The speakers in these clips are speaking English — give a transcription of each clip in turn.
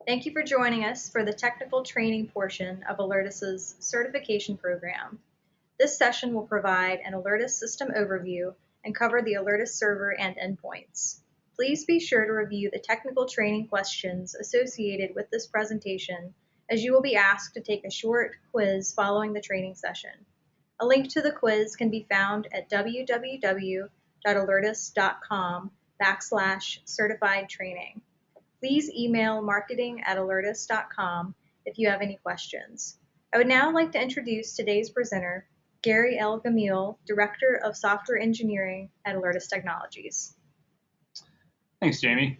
Thank you for joining us for the technical training portion of Alertus's certification program. This session will provide an Alertus system overview and cover the Alertus server and endpoints. Please be sure to review the technical training questions associated with this presentation, as you will be asked to take a short quiz following the training session. A link to the quiz can be found at www.alertus.com/certified training. Please email marketing@alertus.com if you have any questions. I would now like to introduce today's presenter, Gary L. Gamil, Director of Software Engineering at Alertus Technologies. Thanks, Jamie.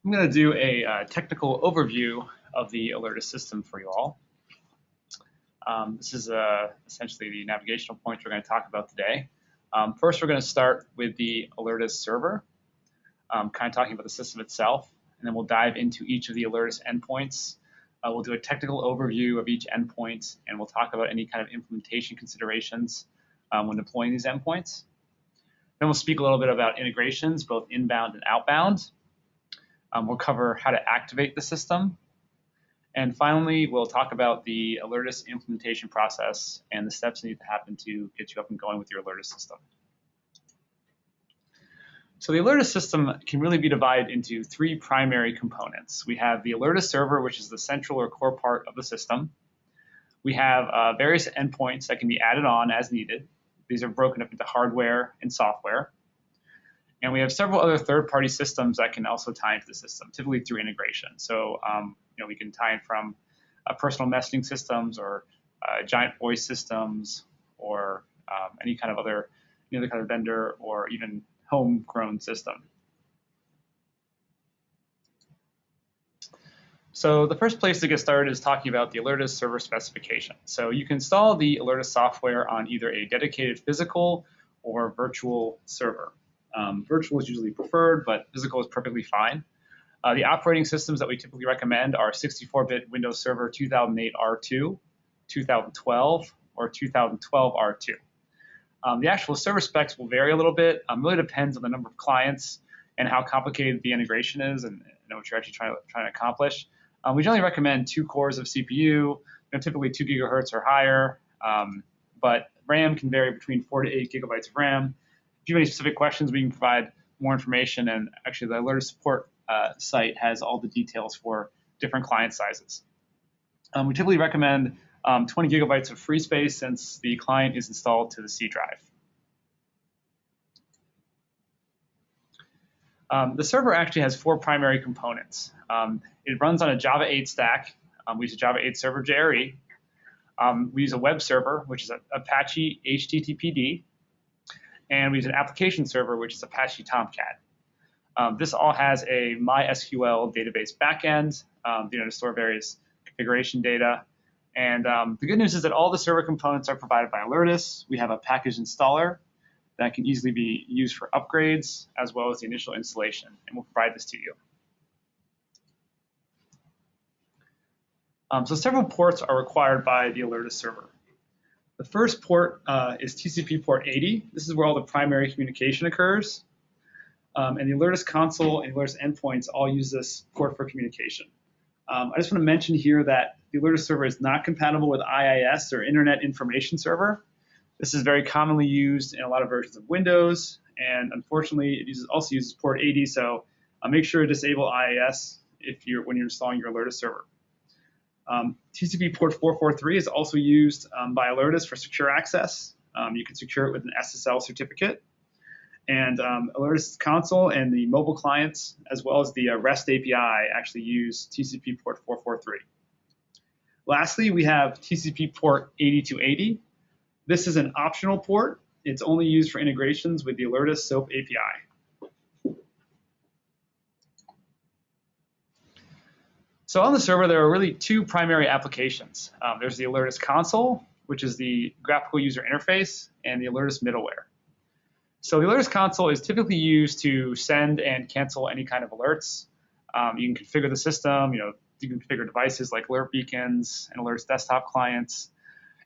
I'm going to do a technical overview of the Alertus system for you all. This is essentially the navigational points we're going to talk about today. First, we're going to start with the Alertus server, kind of talking about the system itself. And then we'll dive into each of the Alertus endpoints. We'll do a technical overview of each endpoint, and we'll talk about any kind of implementation considerations when deploying these endpoints. Then we'll speak a little bit about integrations, both inbound and outbound. We'll cover how to activate the system. And finally, we'll talk about the Alertus implementation process and the steps that need to happen to get you up and going with your Alertus system. So the Alertus system can really be divided into three primary components. We have the Alertus server, which is the central or core part of the system. We have various endpoints that can be added on as needed. These are broken up into hardware and software. And we have several other third-party systems that can also tie into the system, typically through integration. So we can tie in from personal messaging systems or giant voice systems or any kind of other kind of vendor or even homegrown system. So the first place to get started is talking about the Alertus server specification. So you can install the Alertus software on either a dedicated physical or virtual server. Virtual is usually preferred, but physical is perfectly fine. The operating systems that we typically recommend are 64-bit Windows Server 2008 R2, 2012, or 2012 R2. The actual server specs will vary a little bit. It really depends on the number of clients and how complicated the integration is and what you're actually trying to accomplish. We generally recommend 2 cores of CPU, typically 2 gigahertz or higher, but RAM can vary between 4 to 8 gigabytes of RAM. If you have any specific questions, we can provide more information, and actually the Alertus support site has all the details for different client sizes. We typically recommend 20 gigabytes of free space since the client is installed to the C drive. The server actually has 4 primary components. It runs on a Java 8 stack. We use a Java 8 server JRE. We use a web server, which is Apache HTTPD. And we use an application server, which is Apache Tomcat. This all has a MySQL database backend to store various configuration data. And the good news is that all the server components are provided by Alertus. We have a package installer that can easily be used for upgrades as well as the initial installation, and we'll provide this to you. So several ports are required by the Alertus server. The first port is TCP port 80. This is where all the primary communication occurs. And the Alertus console and Alertus endpoints all use this port for communication. I just want to mention here that the Alertus server is not compatible with IIS or Internet Information Server. This is very commonly used in a lot of versions of Windows, and unfortunately, it also uses port 80. So make sure to disable IIS when you're installing your Alertus server. TCP port 443 is also used by Alertus for secure access. You can secure it with an SSL certificate. And Alertus console and the mobile clients, as well as the REST API, actually use TCP port 443. Lastly, we have TCP port 8280. This is an optional port. It's only used for integrations with the Alertus SOAP API. So on the server, there are really 2 primary applications. There's the Alertus console, which is the graphical user interface, and the Alertus middleware. So the Alertus console is typically used to send and cancel any kind of alerts. You can configure the system. You can configure devices like alert beacons and Alertus desktop clients.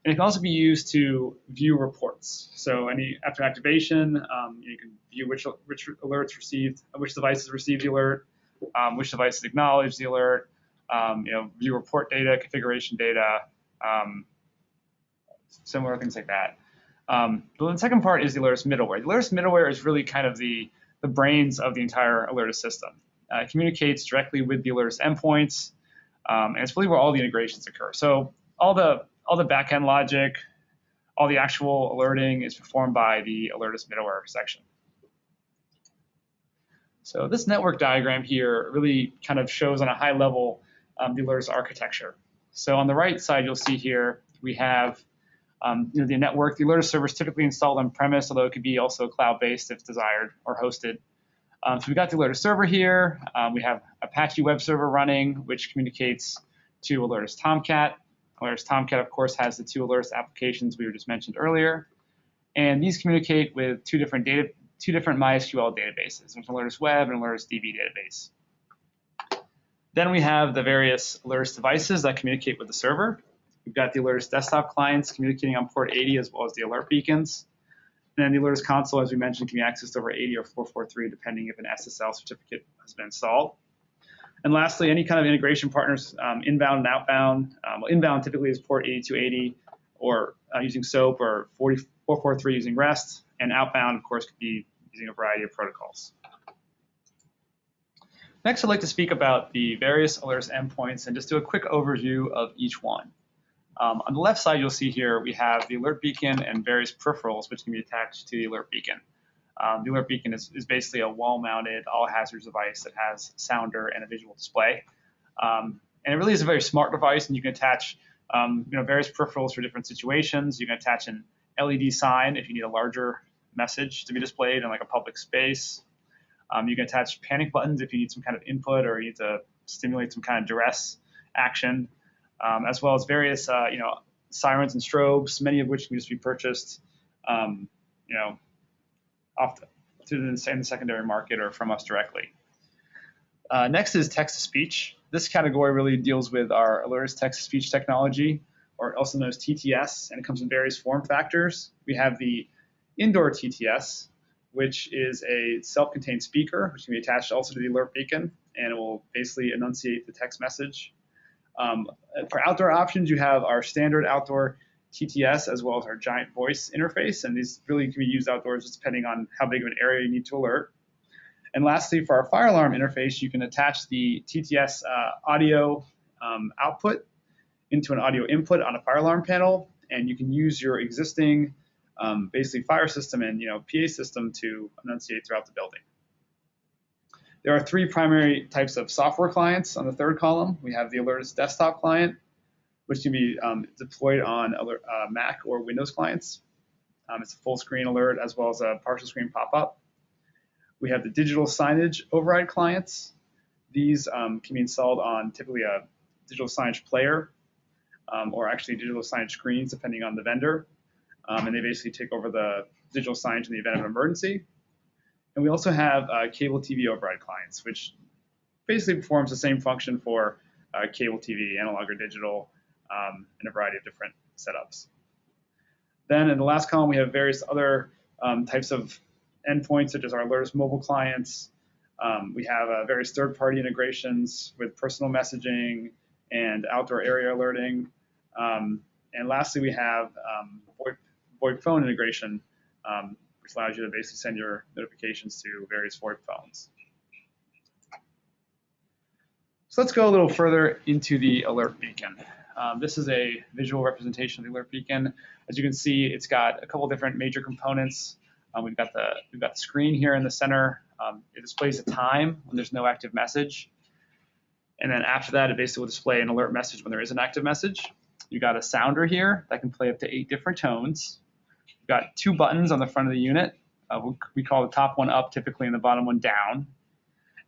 And it can also be used to view reports. So after activation, you can view which alerts received, which devices received the alert, which devices acknowledged the alert, view report data, configuration data, similar things like that. But the second part is the Alertus middleware. The Alertus middleware is really kind of the brains of the entire Alertus system. It communicates directly with the Alertus endpoints, and it's really where all the integrations occur. So all the backend logic, all the actual alerting is performed by the Alertus middleware section. So this network diagram here really kind of shows on a high level the Alertus architecture. So on the right side, you'll see here we have the network. The Alertus server is typically installed on premise, although it could be also cloud-based if desired or hosted. So we've got the Alertus server here. We have Apache web server running, which communicates to Alertus Tomcat. Alertus Tomcat, of course, has the two Alertus applications we were just mentioned earlier. And these communicate with two different MySQL databases. There's Alertus Web and Alertus DB database. Then we have the various Alertus devices that communicate with the server. We've got the Alertus desktop clients communicating on port 80 as well as the alert beacons. And then the Alertus console, as we mentioned, can be accessed over 80 or 443, depending if an SSL certificate has been installed. And lastly, any kind of integration partners, inbound and outbound. Inbound typically is port 8280 or using SOAP, or 443 using REST. And outbound, of course, could be using a variety of protocols. Next, I'd like to speak about the various Alertus endpoints and just do a quick overview of each one. On the left side, you'll see here we have the alert beacon and various peripherals which can be attached to the alert beacon. The alert beacon is basically a wall-mounted all-hazards device that has sounder and a visual display. And it really is a very smart device, and you can attach various peripherals for different situations. You can attach an LED sign if you need a larger message to be displayed in like a public space. You can attach panic buttons if you need some kind of input or you need to stimulate some kind of duress action. As well as various, sirens and strobes, many of which can just be purchased, in the secondary market or from us directly. Next is text-to-speech. This category really deals with our Alertus text-to-speech technology, or also known as TTS, and it comes in various form factors. We have the indoor TTS, which is a self-contained speaker, which can be attached also to the alert beacon, and it will basically enunciate the text message. For outdoor options, you have our standard outdoor TTS as well as our giant voice interface, and these really can be used outdoors just depending on how big of an area you need to alert. And lastly, for our fire alarm interface, you can attach the TTS audio output into an audio input on a fire alarm panel, and you can use your existing basically fire system and PA system to enunciate throughout the building. There are three primary types of software clients on the third column. We have the Alertus desktop client, which can be deployed on Mac or Windows clients. It's a full screen alert as well as a partial screen pop-up. We have the digital signage override clients. These can be installed on typically a digital signage player or actually digital signage screens depending on the vendor. And they basically take over the digital signage in the event of an emergency. And we also have cable TV override clients, which basically performs the same function for cable TV, analog or digital, and a variety of different setups. Then in the last column, we have various other types of endpoints, such as our Alertus mobile clients. We have various third-party integrations with personal messaging and outdoor area alerting. And lastly, we have VoIP phone integration, which allows you to basically send your notifications to various VoIP phones. So let's go a little further into the alert beacon. This is a visual representation of the alert beacon. As you can see, it's got a couple different major components. We've got the screen here in the center. It displays a time when there's no active message. And then after that, it basically will display an alert message when there is an active message. You've got a sounder here that can play up to 8 different tones. We've got 2 buttons on the front of the unit. We call the top one up typically and the bottom one down.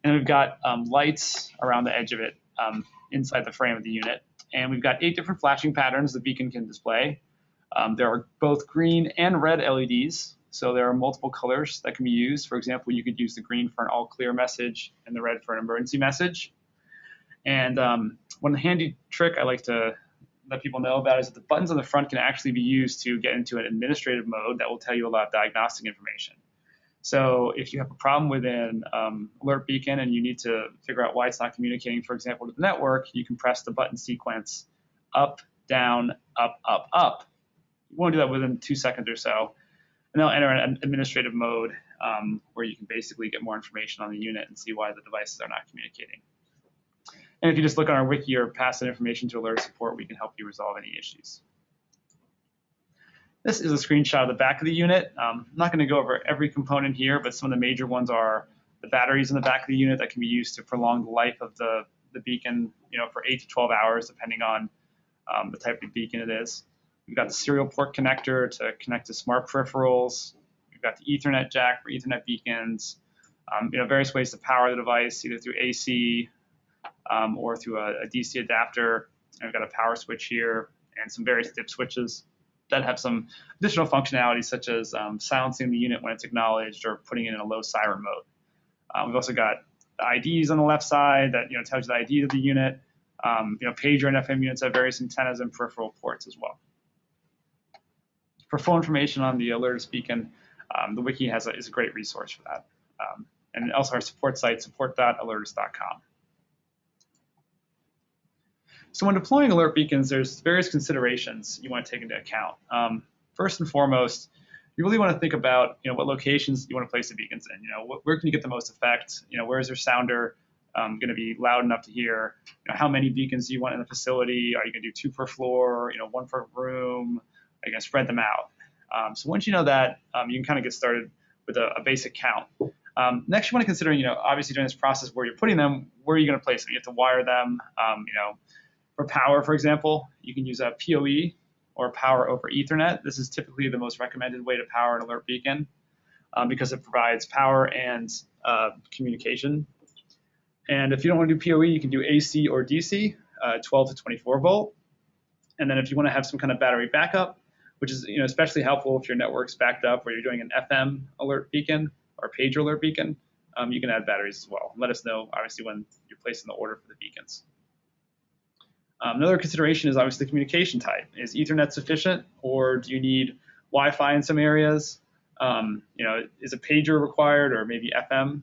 And we've got lights around the edge of it inside the frame of the unit. And we've got 8 different flashing patterns the beacon can display. There are both green and red LEDs. So there are multiple colors that can be used. For example, you could use the green for an all clear message and the red for an emergency message. And one handy trick I like to let people know about is that the buttons on the front can actually be used to get into an administrative mode that will tell you a lot of diagnostic information. So if you have a problem with an alert beacon and you need to figure out why it's not communicating, for example, to the network, you can press the button sequence up, down, up, up, up. You want to do that within 2 seconds or so. And they'll enter an administrative mode where you can basically get more information on the unit and see why the devices are not communicating. And if you just look on our wiki or pass that information to alert support, we can help you resolve any issues. This is a screenshot of the back of the unit. I'm not going to go over every component here, but some of the major ones are the batteries in the back of the unit that can be used to prolong the life of the beacon, for 8 to 12 hours, depending on the type of beacon it is. We've got the serial port connector to connect to smart peripherals. We've got the Ethernet jack for Ethernet beacons. Various ways to power the device, either through AC or through a DC adapter. And we've got a power switch here and some various dip switches that have some additional functionality, such as silencing the unit when it's acknowledged or putting it in a low siren mode. We've also got the IDs on the left side that tells you the ID of the unit. Pager and FM units have various antennas and peripheral ports as well. For full information on the Alertus beacon, the wiki is a great resource for that. And also our support site, support.alertus.com. So when deploying alert beacons, there's various considerations you want to take into account. First and foremost, you really want to think about what locations you want to place the beacons in. Where can you get the most effect? Where is your sounder going to be loud enough to hear? How many beacons do you want in the facility? Are you going to do 2 per floor? 1 per room? Are you going to spread them out? So once you know that, you can kind of get started with a basic count. Next, you want to consider, obviously during this process where you're putting them, where are you going to place them? You have to wire them. For power, for example, you can use a PoE or power over Ethernet. This is typically the most recommended way to power an alert beacon because it provides power and communication. And if you don't want to do PoE, you can do AC or DC, 12 to 24 volt. And then if you want to have some kind of battery backup, which is especially helpful if your network's backed up or you're doing an FM alert beacon or pager alert beacon, you can add batteries as well. Let us know, obviously, when you're placing the order for the beacons. Another consideration is obviously the communication type. Is Ethernet sufficient, or do you need Wi-Fi in some areas? Is a pager required, or maybe FM?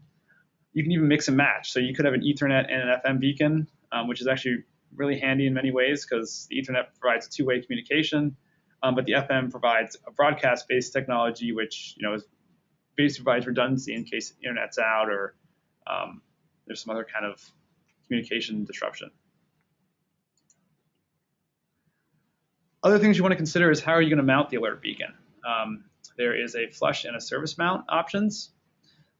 You can even mix and match. So you could have an Ethernet and an FM beacon, which is actually really handy in many ways because the Ethernet provides a two-way communication, but the FM provides a broadcast-based technology, which basically provides redundancy in case the internet's out or there's some other kind of communication disruption. Other things you want to consider is how are you going to mount the alert beacon? There is a flush and a service mount options.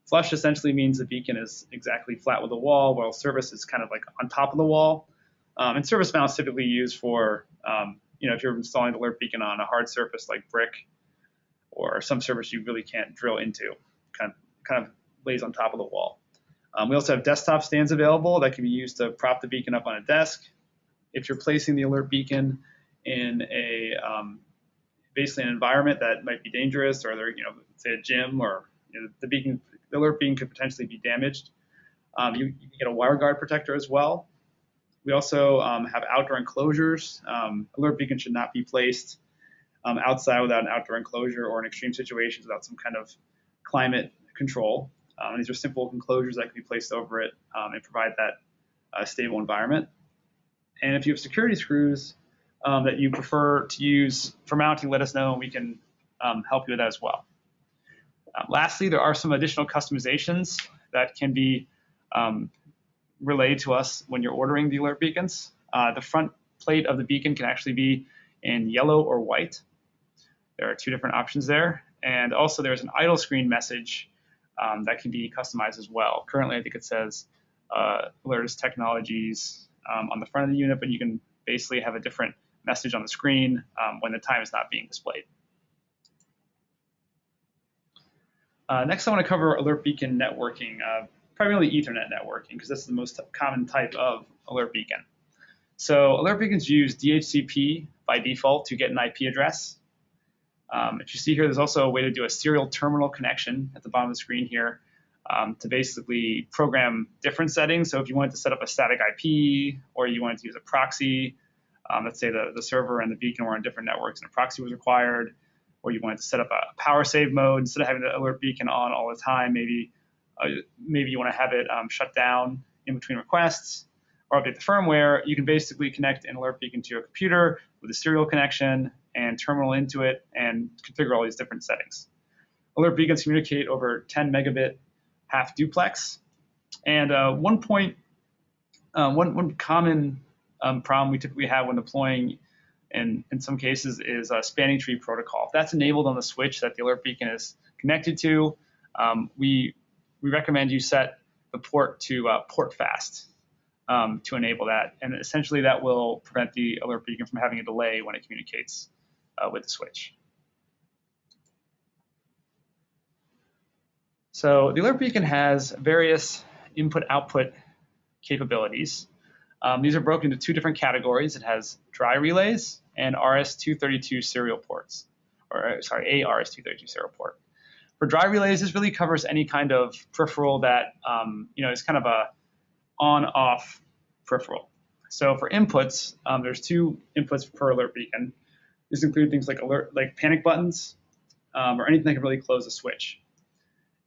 Flush essentially means the beacon is exactly flat with the wall, while service is kind of like on top of the wall. And service mount is typically used for, if you're installing the alert beacon on a hard surface like brick or some surface you really can't drill into, kind of lays on top of the wall. We also have desktop stands available that can be used to prop the beacon up on a desk. If you're placing the alert beacon in a basically an environment that might be dangerous, or there, say a gym, or the alert beacon could potentially be damaged, you can get a WireGuard protector as well. We also have outdoor enclosures. Alert beacon should not be placed outside without an outdoor enclosure, or in extreme situations without some kind of climate control. These are simple enclosures that can be placed over it and provide that stable environment. And if you have security screws that you prefer to use for mounting, let us know and we can help you with that as well. Lastly, there are some additional customizations that can be relayed to us when you're ordering the alert beacons. The front plate of the beacon can actually be in yellow or white. There are 2 different options there. And also there's an idle screen message that can be customized as well. Currently, I think it says Alertus Technologies on the front of the unit, but you can basically have a different message on the screen when the time is not being displayed. Next, I want to cover alert beacon networking, primarily Ethernet networking, because that's the most common type of alert beacon. So alert beacons use DHCP by default to get an IP address. If you see here, there's also a way to do a serial terminal connection at the bottom of the screen here to basically program different settings. So if you wanted to set up a static IP, or you wanted to use a proxy, let's say the server and the beacon were on different networks and a proxy was required, or you wanted to set up a power save mode instead of having the alert beacon on all the time. Maybe you want to have it shut down in between requests, or update the firmware. You can basically connect an alert beacon to your computer with a serial connection and terminal into it and configure all these different settings. Alert beacons communicate over 10 megabit half duplex. And one common problem we typically have when deploying in some cases is a spanning tree protocol. If that's enabled on the switch that the alert beacon is connected to, we recommend you set the port to port fast to enable that. And essentially that will prevent the alert beacon from having a delay when it communicates with the switch. So the alert beacon has various input-output capabilities. These are broken into two different categories. It has dry relays and RS-232 serial ports, or sorry, a RS-232 serial port. For dry relays, this really covers any kind of peripheral that is kind of a on-off peripheral. So for inputs, there's two inputs per alert beacon. These include things like panic buttons or anything that can really close a switch.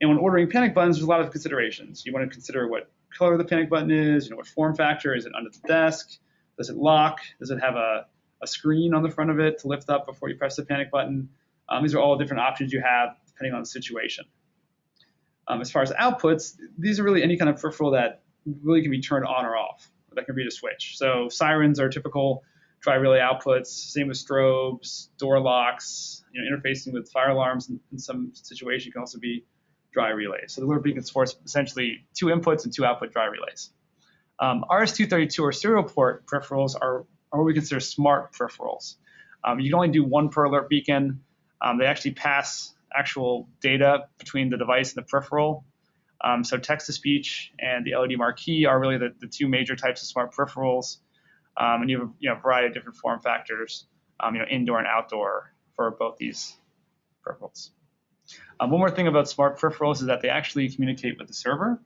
And when ordering panic buttons, there's a lot of considerations. You want to consider what color the panic button is, what form factor, is it under the desk, does it lock, does it have a screen on the front of it to lift up before you press the panic button. These are all different options you have depending on the situation. As far as outputs, these are really any kind of peripheral that really can be turned on or off, or that can read a switch. So sirens are typical dry relay outputs, same with strobes, door locks, interfacing with fire alarms in some situation can also be dry relays. So the alert beacon supports essentially two inputs and two output dry relays. RS-232 or serial port peripherals are what we consider smart peripherals. You can only do one per alert beacon. They actually pass actual data between the device and the peripheral. So text-to-speech and the LED marquee are really the two major types of smart peripherals. And you have a variety of different form factors, indoor and outdoor for both these peripherals. One more thing about smart peripherals is that they actually communicate with the server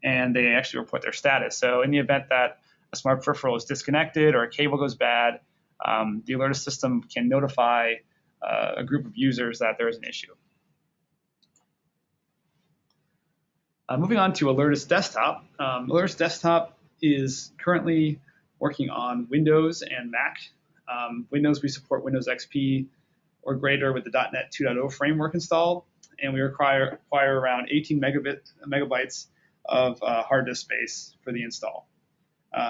and they actually report their status. So in the event that a smart peripheral is disconnected or a cable goes bad, the Alertus system can notify a group of users that there is an issue. Moving on to Alertus Desktop. Alertus Desktop is currently working on Windows and Mac. Windows, we support Windows XP or greater with the .NET 2.0 framework installed, and we require around 18 megabytes of hard disk space for the install.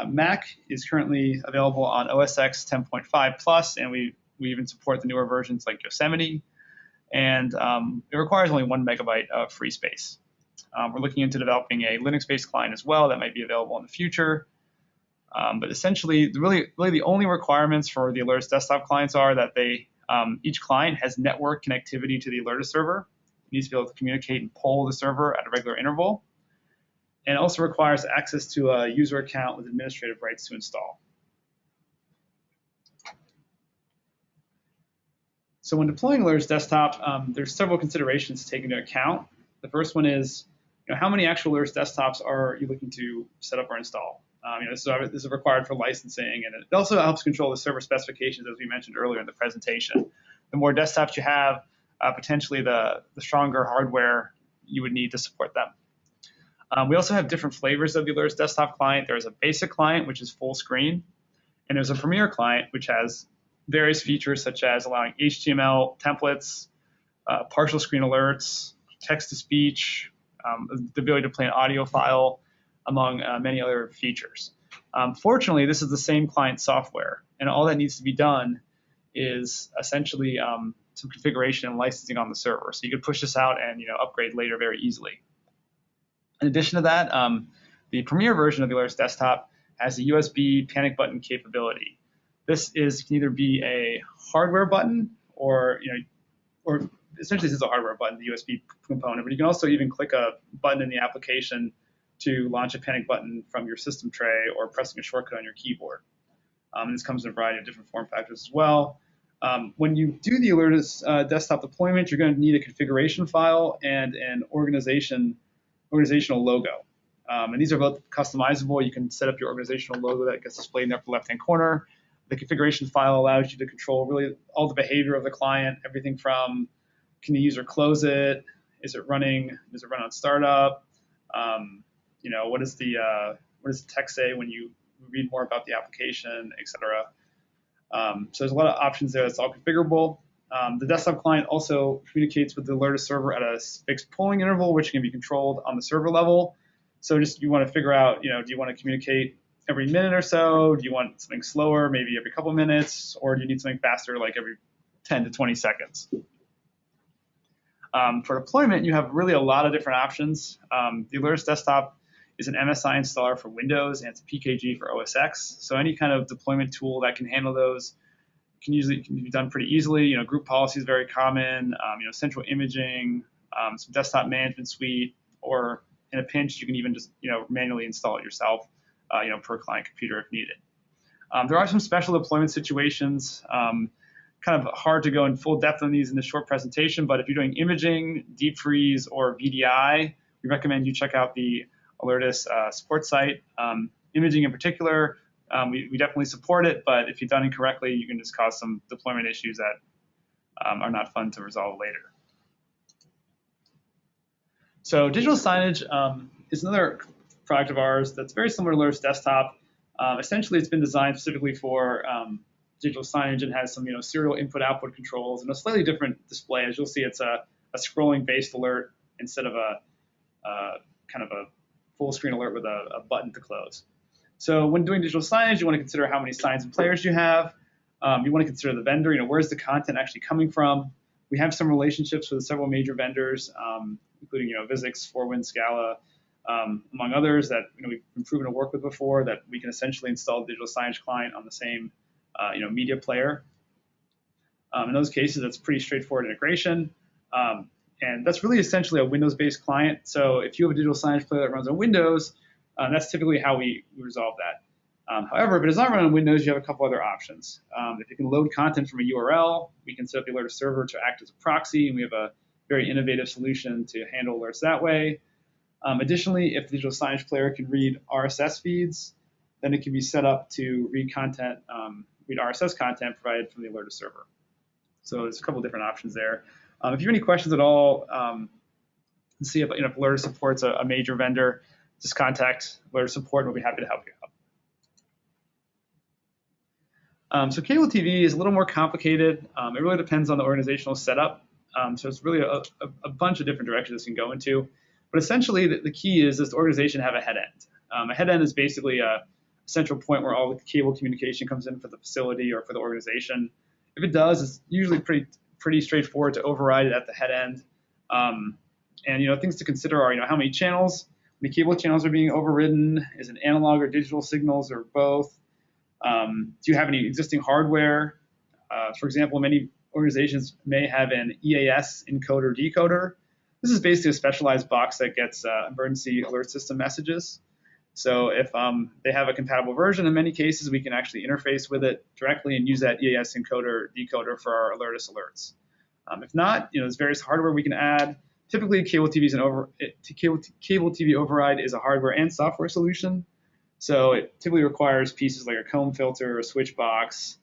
Mac is currently available on OS X 10.5 Plus, and we even support the newer versions like Yosemite, and it requires only 1 megabyte of free space. We're looking into developing a Linux-based client as well that might be available in the future. But essentially, really the only requirements for the Alertus desktop clients are that each client has network connectivity to the Alertus server. It needs to be able to communicate and poll the server at a regular interval. And it also requires access to a user account with administrative rights to install. So when deploying Alertus Desktop, there's several considerations to take into account. The first one is, how many actual Alertus desktops are you looking to set up or install? This is required for licensing, and it also helps control the server specifications, as we mentioned earlier in the presentation. The more desktops you have, potentially the stronger hardware you would need to support them. We also have different flavors of the Alertus desktop client. There's a basic client, which is full screen, and there's a premier client, which has various features such as allowing HTML templates, partial screen alerts, text-to-speech, the ability to play an audio file, among many other features. Fortunately, this is the same client software, and all that needs to be done is essentially some configuration and licensing on the server. So you could push this out and upgrade later very easily. In addition to that, the Premier version of the Alertus Desktop has a USB panic button capability. This can either be a hardware button or essentially this is a hardware button, the USB component, but you can also even click a button in the application to launch a panic button from your system tray or pressing a shortcut on your keyboard. And this comes in a variety of different form factors as well. When you do the Alertus desktop deployment, you're going to need a configuration file and an organizational logo. And these are both customizable. You can set up your organizational logo that gets displayed in the upper left-hand corner. The configuration file allows you to control really all the behavior of the client, everything from can the user close it, is it running, does it run on startup, what does the text say when you read more about the application, etc. So there's a lot of options there. That's all configurable. The desktop client also communicates with the Alertus server at a fixed polling interval, which can be controlled on the server level. So just you want to figure out, do you want to communicate every minute or so? Do you want something slower, maybe every couple minutes, or do you need something faster, like every 10 to 20 seconds? For deployment, you have really a lot of different options. The Alertus desktop is an MSI installer for Windows, and it's a PKG for OS X. So any kind of deployment tool that can handle those can be done pretty easily. Group policy is very common. Central imaging, some desktop management suite, or in a pinch, you can even just manually install it yourself, per client computer if needed. There are some special deployment situations. Kind of hard to go in full depth on these in this short presentation, but if you're doing imaging, deep freeze, or VDI, we recommend you check out the Alertus support site. Imaging in particular, we definitely support it, but if you've done it incorrectly, you can just cause some deployment issues that are not fun to resolve later. So digital signage is another product of ours that's very similar to Alertus Desktop. Essentially, it's been designed specifically for digital signage and has some serial input-output controls and a slightly different display. As you'll see, it's a scrolling-based alert instead of a kind of a full-screen alert with a button to close. So when doing digital signage, you want to consider how many signs and players you have. You want to consider the vendor. Where's the content actually coming from? We have some relationships with several major vendors, including Vizix, 4Wind, Scala, among others that we've been proven to work with before. That we can essentially install a digital signage client on the same media player. In those cases, that's pretty straightforward integration. And that's really essentially a Windows-based client. So if you have a digital signage player that runs on Windows, that's typically how we resolve that. However, if it does not run on Windows, you have a couple other options. If you can load content from a URL, we can set up the Alertus server to act as a proxy, and we have a very innovative solution to handle alerts that way. Additionally, if the digital signage player can read RSS feeds, then it can be set up to read content, read RSS content provided from the Alertus server. So there's a couple different options there. If you have any questions at all, see if Alertus supports a major vendor, just contact Alertus support and we'll be happy to help you out. So cable TV is a little more complicated. It really depends on the organizational setup. So it's really a bunch of different directions this can go into. But essentially, the key is this organization have a head end. A head end is basically a central point where all the cable communication comes in for the facility or for the organization. If it does, it's usually pretty straightforward to override it at the head end. And things to consider are how many channels the cable channels are being overridden. Is it analog or digital signals or both? Do you have any existing hardware? For example, many organizations may have an EAS encoder decoder. This is basically a specialized box that gets emergency alert system messages. So if they have a compatible version, in many cases, we can actually interface with it directly and use that EAS encoder decoder for our Alertus alerts. If not, there's various hardware we can add. Typically, cable TV override is a hardware and software solution. So it typically requires pieces like a comb filter, a switch box,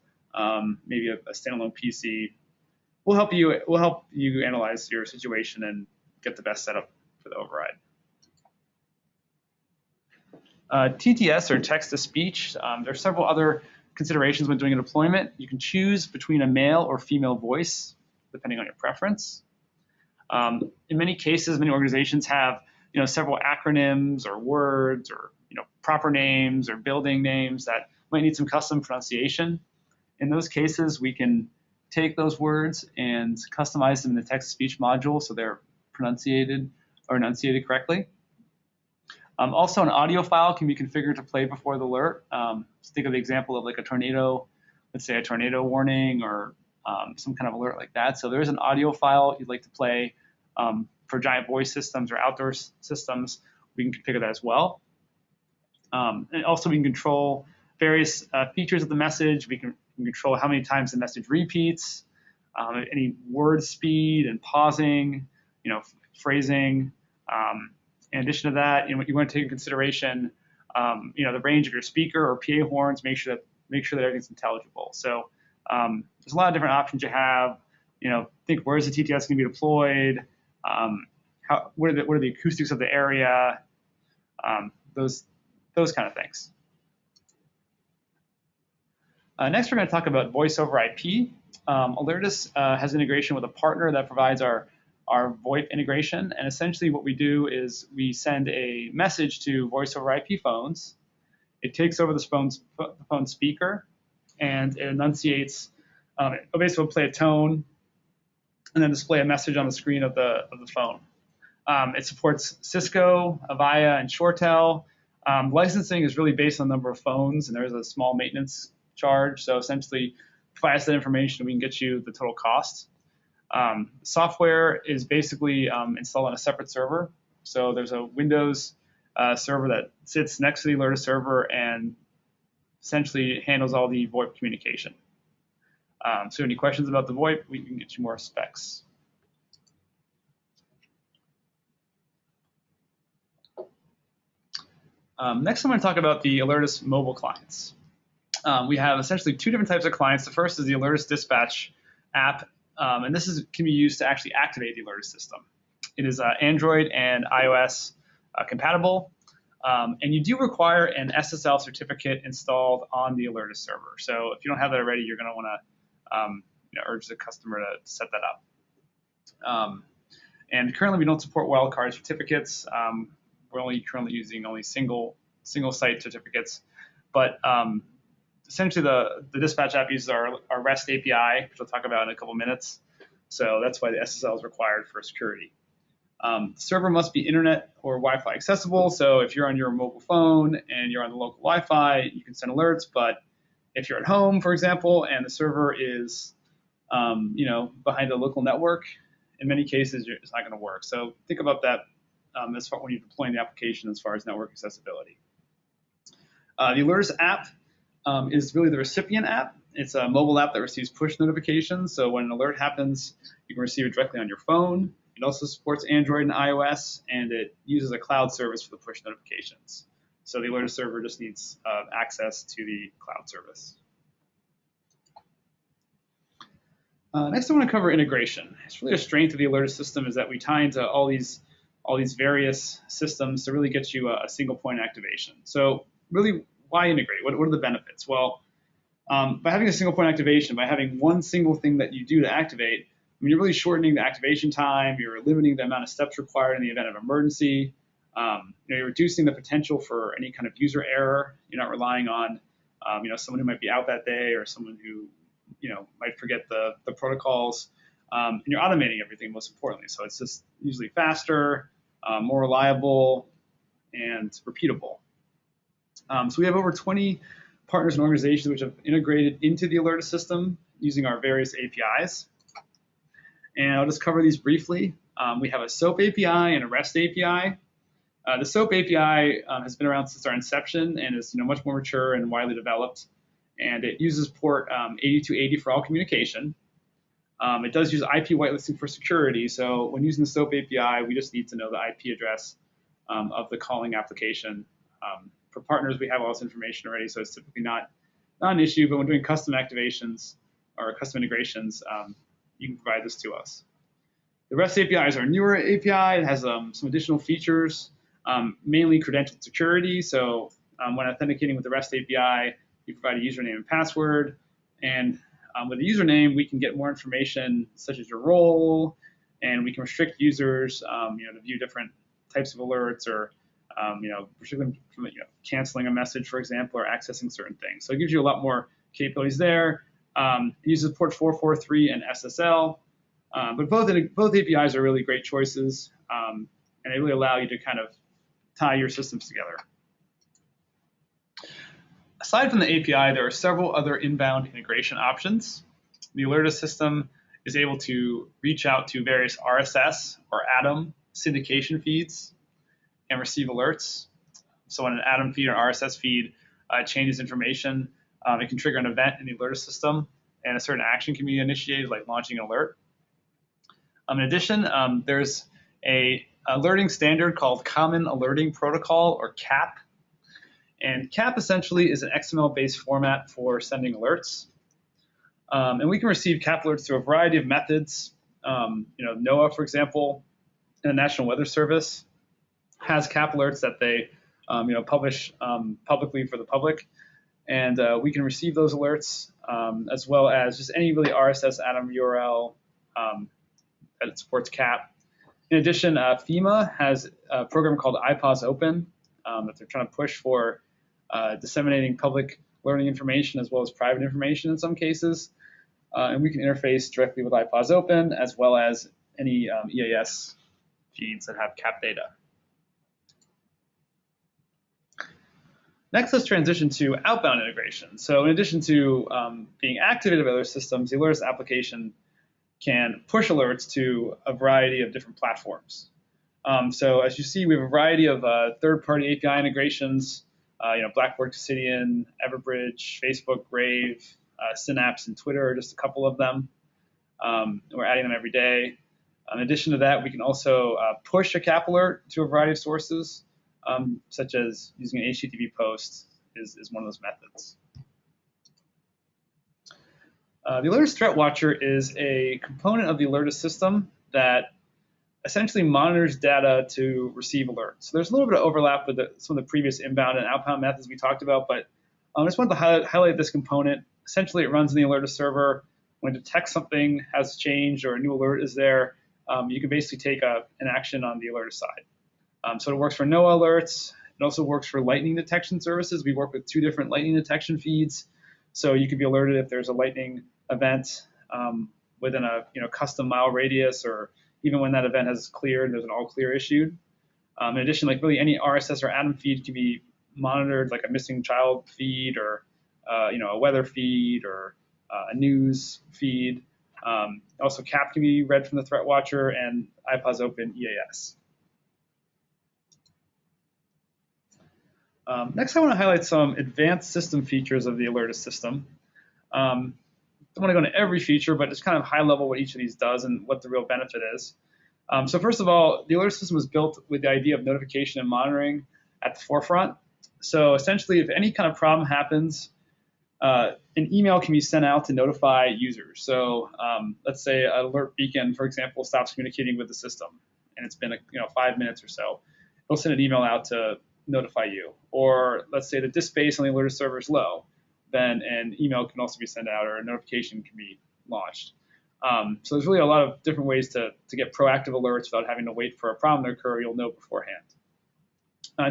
maybe a standalone PC. We'll help you analyze your situation and get the best setup for the override. TTS, or text-to-speech, there are several other considerations when doing a deployment. You can choose between a male or female voice, depending on your preference. In many cases, many organizations have several acronyms or words or proper names or building names that might need some custom pronunciation. In those cases, we can take those words and customize them in the text-to-speech module so they're pronunciated or enunciated correctly. Also, an audio file can be configured to play before the alert. So think of the example of like a tornado, let's say a tornado warning or some kind of alert like that. So there's an audio file you'd like to play for giant voice systems or outdoor systems. We can configure that as well. And also we can control various features of the message. We can control how many times the message repeats, any word speed and pausing, phrasing. In addition to that, you want to take into consideration, the range of your speaker or PA horns. Make sure that make sure that everything's intelligible. So there's a lot of different options you have. Think, where's the TTS going to be deployed? What are the acoustics of the area? Those kind of things. Next, we're going to talk about voice over IP. Alertus has integration with a partner that provides our VoIP integration. And essentially what we do is we send a message to voice over IP phones. It takes over the phone speaker and it enunciates, it basically will play a tone and then display a message on the screen of the phone. It supports Cisco, Avaya, and ShoreTel. Licensing is really based on the number of phones, and there's a small maintenance charge. So essentially, provide us that information, we can get you the total cost. Software is basically installed on a separate server. So there's a Windows server that sits next to the Alertus server and essentially handles all the VoIP communication. So any questions about the VoIP, we can get you more specs. Next, I'm going to talk about the Alertus mobile clients. We have essentially two different types of clients. The first is the Alertus Dispatch app, and this can be used to actually activate the Alertus system. It is Android and iOS compatible, and you do require an SSL certificate installed on the Alertus server. So if you don't have that already, you're going to want to urge the customer to set that up. And currently, we don't support wildcard certificates. We're currently using single site certificates, but essentially the Dispatch app uses our REST API, which we'll talk about in a couple minutes. So that's why the SSL is required for security. The server must be internet or Wi-Fi accessible. So if you're on your mobile phone and you're on the local Wi-Fi, you can send alerts. But if you're at home, for example, and the server is behind a local network, in many cases it's not going to work. So think about that as far when you're deploying the application as far as network accessibility. The Alertus app is really the recipient app. It's a mobile app that receives push notifications. So when an alert happens, you can receive it directly on your phone. It also supports Android and iOS, and it uses a cloud service for the push notifications. So the Alertus server just needs access to the cloud service. Next, I want to cover integration. It's really a strength of the Alertus system is that we tie into all these various systems to really get you a single point activation. So really, why integrate? What are the benefits? Well, by having a single point activation, by having one single thing that you do to activate, you're really shortening the activation time. You're limiting the amount of steps required in the event of emergency. You're reducing the potential for any kind of user error. You're not relying on someone who might be out that day or someone who might forget the protocols. And you're automating everything most importantly. So it's just usually faster, more reliable, and repeatable. So we have over 20 partners and organizations which have integrated into the Alertus system using our various APIs. And I'll just cover these briefly. We have a SOAP API and a REST API. The SOAP API has been around since our inception and is much more mature and widely developed. And it uses port 8280 for all communication. It does use IP whitelisting for security. So when using the SOAP API, we just need to know the IP address of the calling application. For partners, we have all this information already, so it's typically not an issue. But when doing custom activations or custom integrations, you can provide this to us. The REST API is our newer API. It has some additional features, mainly credentialed security. So when authenticating with the REST API, you provide a username and password. And with the username, we can get more information such as your role, and we can restrict users to view different types of alerts or particularly from canceling a message, for example, or accessing certain things. So it gives you a lot more capabilities there. It uses port 443 and SSL, but both APIs are really great choices, and they really allow you to kind of tie your systems together. Aside from the API, there are several other inbound integration options. The Alertus system is able to reach out to various RSS or ATOM syndication feeds and receive alerts. So when an ATOM feed or RSS feed changes information, it can trigger an event in the Alertus system, and a certain action can be initiated, like launching an alert. In addition, there's a alerting standard called Common Alerting Protocol, or CAP. And CAP essentially is an XML-based format for sending alerts. And we can receive CAP alerts through a variety of methods. NOAA, for example, and the National Weather Service has CAP alerts that they publish publicly for the public. And we can receive those alerts, as well as just any really RSS atom URL that supports CAP. In addition, FEMA has a program called IPAWS Open that they're trying to push for disseminating public learning information as well as private information in some cases. And we can interface directly with IPAWS Open as well as any EAS feeds that have CAP data. Next, let's transition to outbound integration. So in addition to being activated by other systems, the Alertus application can push alerts to a variety of different platforms. So as you see, we have a variety of third-party API integrations, Blackboard, Obsidian, Everbridge, Facebook, Brave, Synapse, and Twitter are just a couple of them. We're adding them every day. In addition to that, we can also push a CAP alert to a variety of sources, such as using an HTTP post is one of those methods. The Alertus ThreatWatcher is a component of the Alertus system that essentially monitors data to receive alerts. So there's a little bit of overlap with some of the previous inbound and outbound methods we talked about, but I just wanted to highlight this component. Essentially, it runs in the Alertus server. When it detects something has changed or a new alert is there, you can basically take an action on the Alertus side. So it works for NOAA alerts. It also works for lightning detection services. We work with 2 different lightning detection feeds. So you could be alerted if there's a lightning event within a custom mile radius, or even when that event has cleared, there's an all clear issued. In addition, like really any RSS or ATOM feed can be monitored, like a missing child feed or a weather feed or a news feed. Also, CAP can be read from the ThreatWatcher and IPAWS Open EAS. Next, I want to highlight some advanced system features of the Alertus system. I don't want to go into every feature, but just kind of high level what each of these does and what the real benefit is. So first of all, the Alertus system was built with the idea of notification and monitoring at the forefront. So essentially, if any kind of problem happens, an email can be sent out to notify users. So let's say an alert beacon, for example, stops communicating with the system, and it's been 5 minutes or so. It'll send an email out to notify you. Or let's say the disk space on the Alertus server is low, then an email can also be sent out or a notification can be launched. So there's really a lot of different ways to get proactive alerts without having to wait for a problem to occur. You'll know beforehand.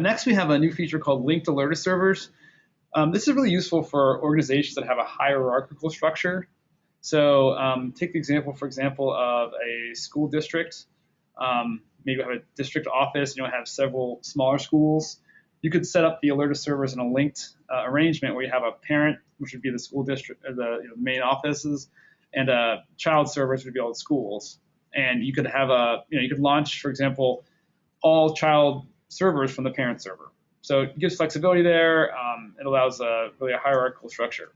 Next, we have a new feature called linked Alertus servers. This is really useful for organizations that have a hierarchical structure. So take the example, for example, of a school district. Maybe you have a district office, you have several smaller schools. You could set up the Alertus servers in a linked arrangement where you have a parent, which would be the school district, or the main offices, and child servers would be all the schools. And you could have you could launch, for example, all child servers from the parent server. So it gives flexibility there. It allows really a hierarchical structure.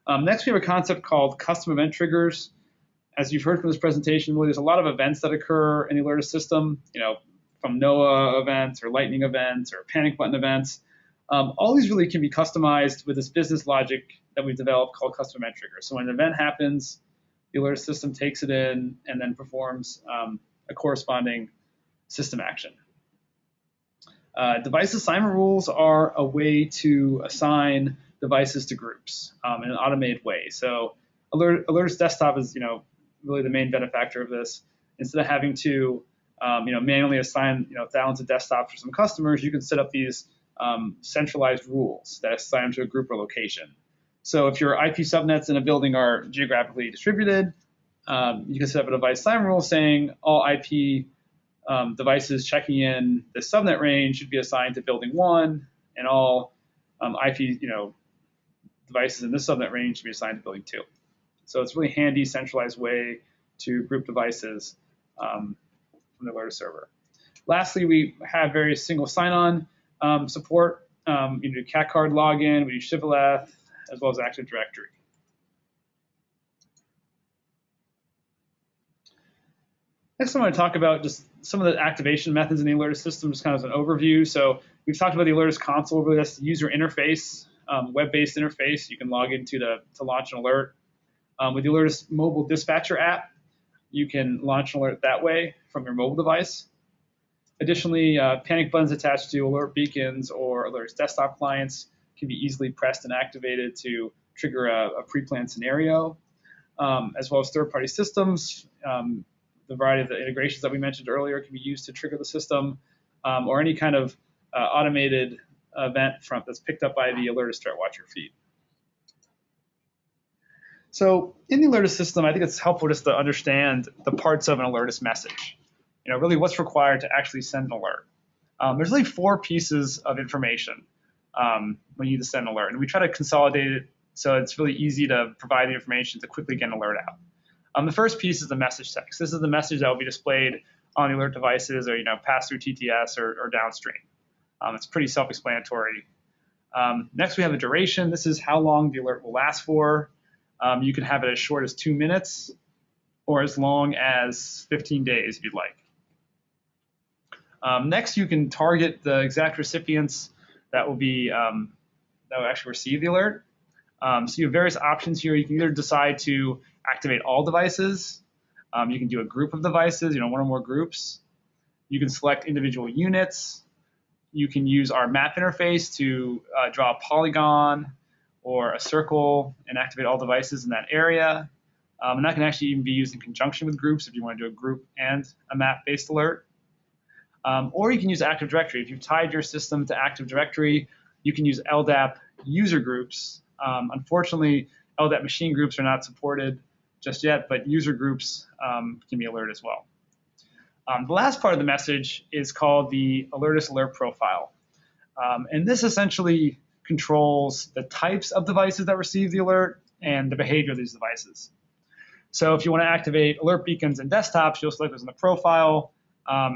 Next, we have a concept called custom event triggers. As you've heard from this presentation, really, there's a lot of events that occur in the Alertus system, from NOAA events or lightning events or panic button events. All these really can be customized with this business logic that we've developed called custom event triggers. So when an event happens, the Alertus system takes it in and then performs a corresponding system action. Device assignment rules are a way to assign devices to groups in an automated way. So Alertus Desktop is, really the main benefactor of this. Instead of having to, manually assign, thousands of desktops for some customers, you can set up these centralized rules that assign to a group or location. So if your IP subnets in a building are geographically distributed, you can set up a device assignment rule saying all IP devices checking in the subnet range should be assigned to building 1, and all IP devices in this subnet range should be assigned to building 2. So it's a really handy centralized way to group devices from the Alertus server. Lastly, we have various single sign-on support. You do cat card login, we do shibboleth, as well as Active Directory. Next, I want to talk about just some of the activation methods in the Alertus system, just kind of as an overview. So We've talked about the Alertus console. Really, that's the user interface, web-based interface. You can log into to launch an alert. With the Alertus mobile dispatcher app, you can launch an alert that way from your mobile device. Additionally, panic buttons attached to alert beacons or Alertus desktop clients can be easily pressed and activated to trigger a pre-planned scenario, as well as third-party systems. The variety of the integrations that we mentioned earlier can be used to trigger the system, or any kind of automated event that's picked up by the Alertus ThreatWatcher feed. So in the Alertus system, I think it's helpful just to understand the parts of an Alertus message. Really what's required to actually send an alert. There's really 4 pieces of information when you need to send an alert, and we try to consolidate it so it's really easy to provide the information to quickly get an alert out. The first piece is the message text. This is the message that will be displayed on the alert devices, or pass through TTS or downstream. It's pretty self-explanatory. Next, we have the duration. This is how long the alert will last for. You can have it as short as 2 minutes or as long as 15 days if you'd like. Next, you can target the exact recipients that will actually receive the alert. So you have various options here. You can either decide to activate all devices. You can do a group of devices, one or more groups. You can select individual units. You can use our map interface to draw a polygon or a circle and activate all devices in that area. And that can actually even be used in conjunction with groups if you want to do a group and a map-based alert. Or you can use Active Directory. If you've tied your system to Active Directory, you can use LDAP user groups. Unfortunately, LDAP machine groups are not supported just yet, but user groups can be alerted as well. The last part of the message is called the Alertus Alert Profile. And this essentially controls the types of devices that receive the alert and the behavior of these devices. So if you want to activate alert beacons and desktops, you'll select those in the profile.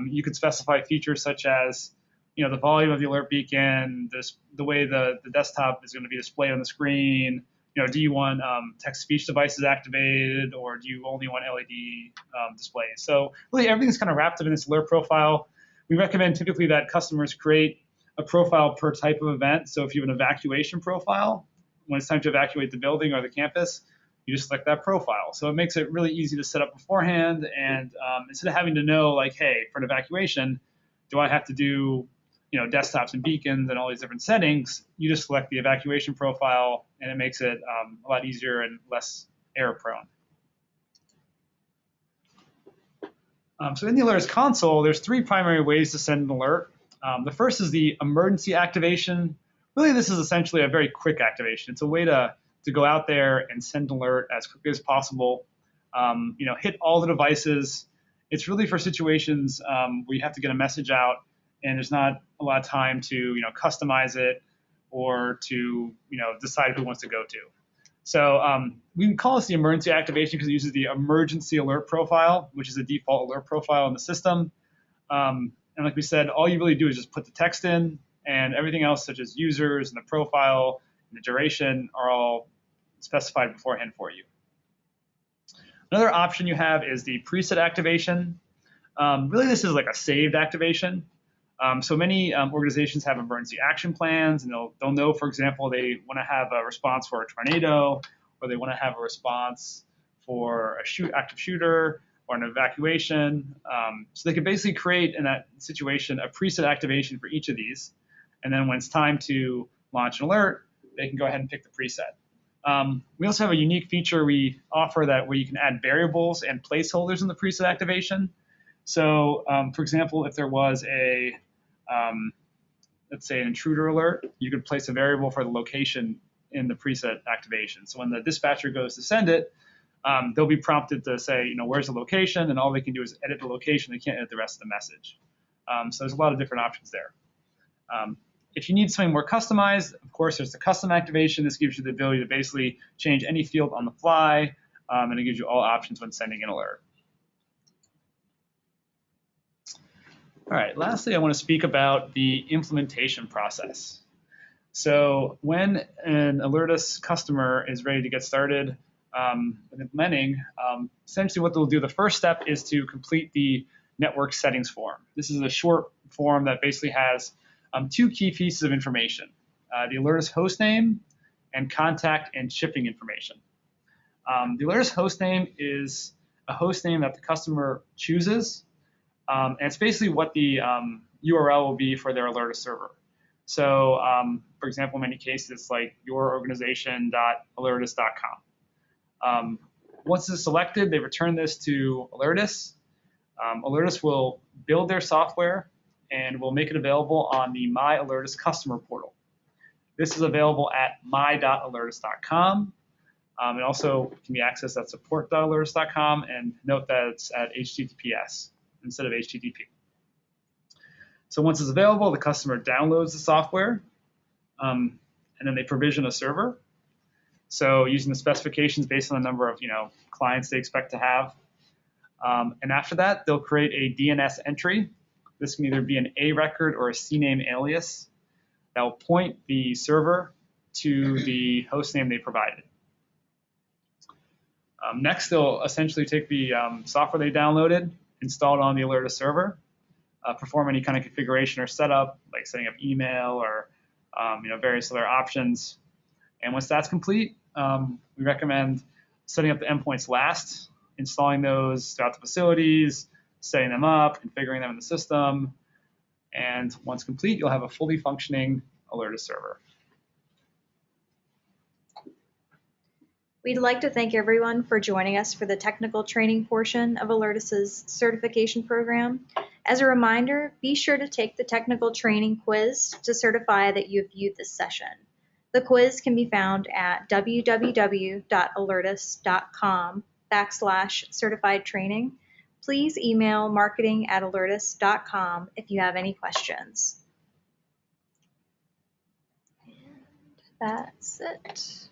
You could specify features such as the volume of the alert beacon, the way the desktop is going to be displayed on the screen. Do you want text-to-speech devices activated, or do you only want LED displays? So really everything's kind of wrapped up in this alert profile. We recommend typically that customers create a profile per type of event. So if you have an evacuation profile, when it's time to evacuate the building or the campus, you just select that profile. So it makes it really easy to set up beforehand. And instead of having to know, like, hey, for an evacuation, do I have to do desktops and beacons and all these different settings, you just select the evacuation profile, and it makes it a lot easier and less error prone. So in the Alertus console, there's 3 primary ways to send an alert. The first is the emergency activation. Really, this is essentially a very quick activation. It's a way to go out there and send an alert as quickly as possible. Hit all the devices. It's really for situations where you have to get a message out and there's not a lot of time to customize it or to decide who wants to go to. So we can call this the emergency activation because it uses the emergency alert profile, which is the default alert profile in the system. And like we said, all you really do is just put the text in, and everything else, such as users and the profile and the duration, are all specified beforehand for you. Another option you have is the preset activation. Really, this is like a saved activation. So many organizations have emergency action plans, and they'll know, for example, they want to have a response for a tornado, or they want to have a response for a active shooter or an evacuation. So they can basically create in that situation a preset activation for each of these. And then when it's time to launch an alert, they can go ahead and pick the preset. We also have a unique feature we offer where you can add variables and placeholders in the preset activation. So, for example, if there was let's say an intruder alert, you could place a variable for the location in the preset activation. So when the dispatcher goes to send it, they'll be prompted to say, where's the location, and all they can do is edit the location. They can't edit the rest of the message. So there's a lot of different options there. If you need something more customized, of course, there's the custom activation. This gives you the ability to basically change any field on the fly, and it gives you all options when sending an alert. All right, lastly, I want to speak about the implementation process. So when an Alertus customer is ready to get started with implementing, essentially what they'll do, the first step is to complete the network settings form. This is a short form that basically has two key pieces of information, the Alertus hostname and contact and shipping information. The Alertus hostname is a hostname that the customer chooses, and it's basically what the URL will be for their Alertus server. So, for example, in many cases, like yourorganization.alertus.com. Once it's selected, they return this to Alertus. Alertus will build their software and will make it available on the My Alertus customer portal. This is available at my.alertus.com. It also can be accessed at support.alertus.com, and note that it's at HTTPS instead of HTTP. So once it's available, the customer downloads the software, and then they provision a server. So using the specifications based on the number of clients they expect to have. And after that, they'll create a DNS entry. This can either be an A record or a CNAME alias that will point the server to the hostname they provided. Next, they'll essentially take the software they downloaded, install it on the Alertus server, perform any kind of configuration or setup, like setting up email or various other options. And once that's complete, we recommend setting up the endpoints last, installing those throughout the facilities, setting them up, configuring them in the system. And once complete, you'll have a fully functioning Alertus server. We'd like to thank everyone for joining us for the technical training portion of Alertus's certification program. As a reminder, be sure to take the technical training quiz to certify that you have viewed this session. The quiz can be found at www.alertus.com/certified training. Please email marketing@alertus.com if you have any questions. And that's it.